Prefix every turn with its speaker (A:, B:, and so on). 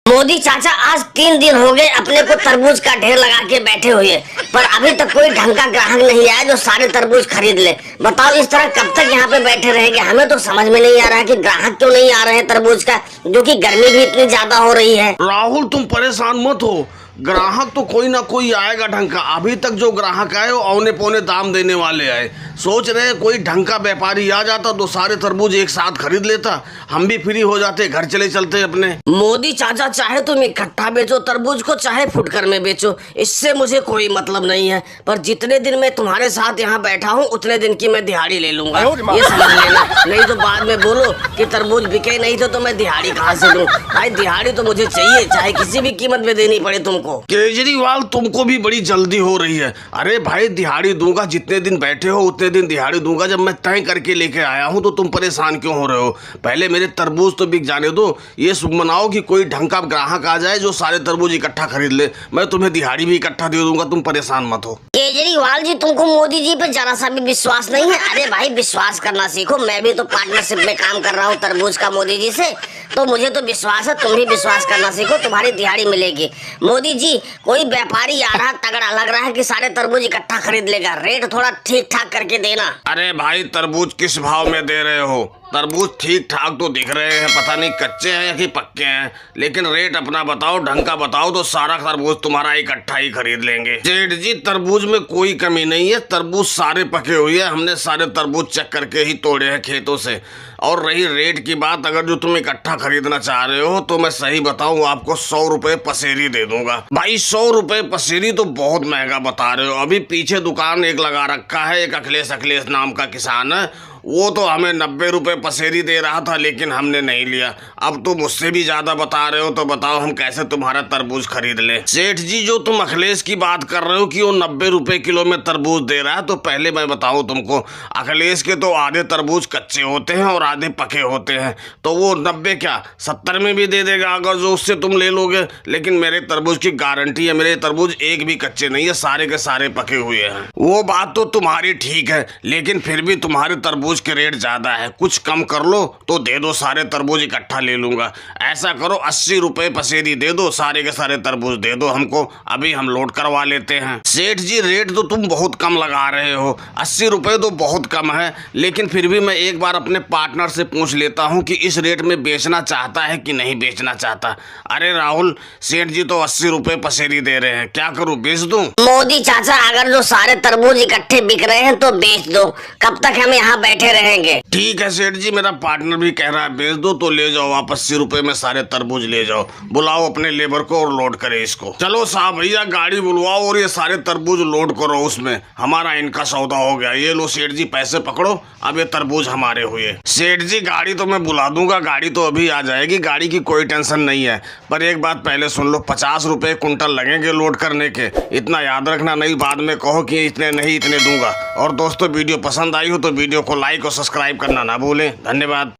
A: मोदी चाचा आज 3 दिन हो गए अपने को तरबूज का ढेर लगा के बैठे हुए, पर अभी तक कोई ढंग का ग्राहक नहीं आया जो सारे तरबूज खरीद ले। बताओ इस तरह कब तक यहाँ पे बैठे रहेंगे? हमें तो समझ में नहीं आ रहा है कि ग्राहक क्यों नहीं आ रहे हैं तरबूज का, जो कि गर्मी भी इतनी ज्यादा हो रही है।
B: राहुल तुम परेशान मत हो, ग्राहक तो कोई ना कोई आएगा ढंग का। अभी तक जो ग्राहक आए वो औने पौने दाम देने वाले आए। सोच रहे कोई ढंग का व्यापारी आ जाता तो सारे तरबूज एक साथ खरीद लेता, हम भी फ्री हो जाते, घर चले चलते अपने।
A: मोदी चाचा चाहे तुम इकट्ठा बेचो तरबूज को, चाहे फुटकर में बेचो, इससे मुझे कोई मतलब नहीं है। पर जितने दिन मैं तुम्हारे साथ यहाँ बैठा हूँ उतने दिन की मैं दिहाड़ी ले लूंगा, ये समझ लेना। नहीं तो बाद में बोलो कि तरबूज बिके नहीं तो मैं दिहाड़ी कहाँ से दूं? भाई दिहाड़ी तो मुझे चाहिए, चाहे किसी भी कीमत में देनी पड़े तुमको।
B: केजरीवाल तुमको भी बड़ी जल्दी हो रही है। अरे भाई दिहाड़ी दूंगा, जितने दिन बैठे हो उतने दिन दिहाड़ी दूंगा। जब मैं तय करके लेके आया हूँ तो तुम परेशान क्यों हो रहे हो? पहले मेरे तरबूज तो बिक जाने दो। ये शुभ मनाओ कि कोई ढंग का ग्राहक आ जाए जो सारे तरबूज इकट्ठा खरीद ले, मैं तुम्हें दिहाड़ी भी इकट्ठा दे दूंगा। तुम परेशान मत हो।
A: केजरीवाल जी तुमको मोदी जी पे जरा सा भी विश्वास नहीं है? अरे भाई विश्वास करना सीखो, मैं भी तो पार्टनरशिप में काम कर रहा हूँ तरबूज का मोदी जी से, तो मुझे तो विश्वास है। तुम भी विश्वास करना सीखो, तुम्हारी दिहाड़ी मिलेगी। मोदी जी कोई व्यापारी आ रहा तगड़ा लग रहा है कि सारे तरबूज इकट्ठा खरीद लेगा, रेट थोड़ा ठीक ठाक करके देना।
B: अरे भाई तरबूज किस भाव में दे रहे हो? तरबूज ठीक ठाक तो दिख रहे हैं, पता नहीं कच्चे हैं या कि पक्के हैं, लेकिन रेट अपना बताओ, ढंग का बताओ तो सारा तरबूज तुम्हारा इकट्ठा ही खरीद लेंगे। सेठ जी तरबूज में कोई कमी नहीं है, तरबूज सारे पके हुए हैं, हमने सारे तरबूज चेक करके ही तोड़े हैं खेतों से। और रही रेट की बात, अगर जो तुम इकट्ठा खरीदना चाह रहे हो तो मैं सही बताऊं आपको 100 रुपए पसेरी दे दूंगा। भाई 100 रुपए पसेरी तो बहुत महंगा बता रहे हो। अभी पीछे दुकान एक लगा रखा है, एक अखिलेश नाम का किसान है, वो तो हमें 90 रुपए पसेरी दे रहा था, लेकिन हमने नहीं लिया। अब तो मुझसे भी ज्यादा बता रहे हो, तो बताओ हम कैसे तुम्हारा तरबूज खरीद ले? सेठ जी जो तुम अखिलेश की बात कर रहे हो कि वो 90 रुपए किलो में तरबूज दे रहा है, तो पहले मैं बताऊं तुमको, अखिलेश के तो आधे तरबूज कच्चे होते हैं और आधे पके होते हैं, तो वो 90 क्या 70 में भी दे देगा अगर जो उससे तुम ले लोगे। लेकिन मेरे तरबूज की गारंटी है, मेरे तरबूज एक भी कच्चे नहीं है, सारे के सारे पके हुए हैं। वो बात तो तुम्हारी ठीक है, लेकिन फिर भी तुम्हारे तरबूज के रेट ज्यादा है, कुछ कम कर लो तो दे दो, सारे तरबूज इकट्ठा ले लूंगा। ऐसा करो 80 रुपए पसेरी दे दो, सारे के सारे तरबूज दे दो हमको, अभी हम लोड करवा लेते हैं। सेठ जी रेट तो तुम बहुत कम लगा रहे हो, 80 रुपए तो बहुत कम है, लेकिन फिर भी मैं एक बार अपने पार्टनर से पूछ लेता हूँ कि इस रेट में बेचना चाहता है कि नहीं बेचना चाहता। अरे राहुल, सेठ जी तो 80 रुपए पसेरी दे रहे हैं, क्या करूँ, बेच दूं?
A: मोदी चाचा अगर जो सारे तरबूज इकट्ठे बिक रहे हैं तो बेच दो, कब तक हम यहाँ बैठे रहेंगे?
B: ठीक है सेठ जी, मेरा पार्टनर भी कह रहा है बेच दो, तो ले जाओ आप 80 रुपए में सारे तरबूज ले जाओ। बुलाओ अपने लेबर को और लोड करे इसको। चलो साहब भैया गाड़ी बुलवाओ और ये सारे तरबूज लोड करो उसमें, हमारा इनका सौदा हो गया। ये लो सेठ जी पैसे पकड़ो, अब ये तरबूज हमारे हुए। सेठ जी गाड़ी तो मैं बुला दूंगा, गाड़ी तो अभी आ जाएगी, गाड़ी की कोई टेंशन नहीं है। पर एक बात पहले सुन लो, 50 रुपए कुंटल लगेंगे लोड करने के, इतना याद रखना, नहीं बाद में कहो कि इतने नहीं इतने दूंगा। और दोस्तों वीडियो पसंद आई हो तो वीडियो को लाइक और सब्सक्राइब करना ना भूलें। धन्यवाद।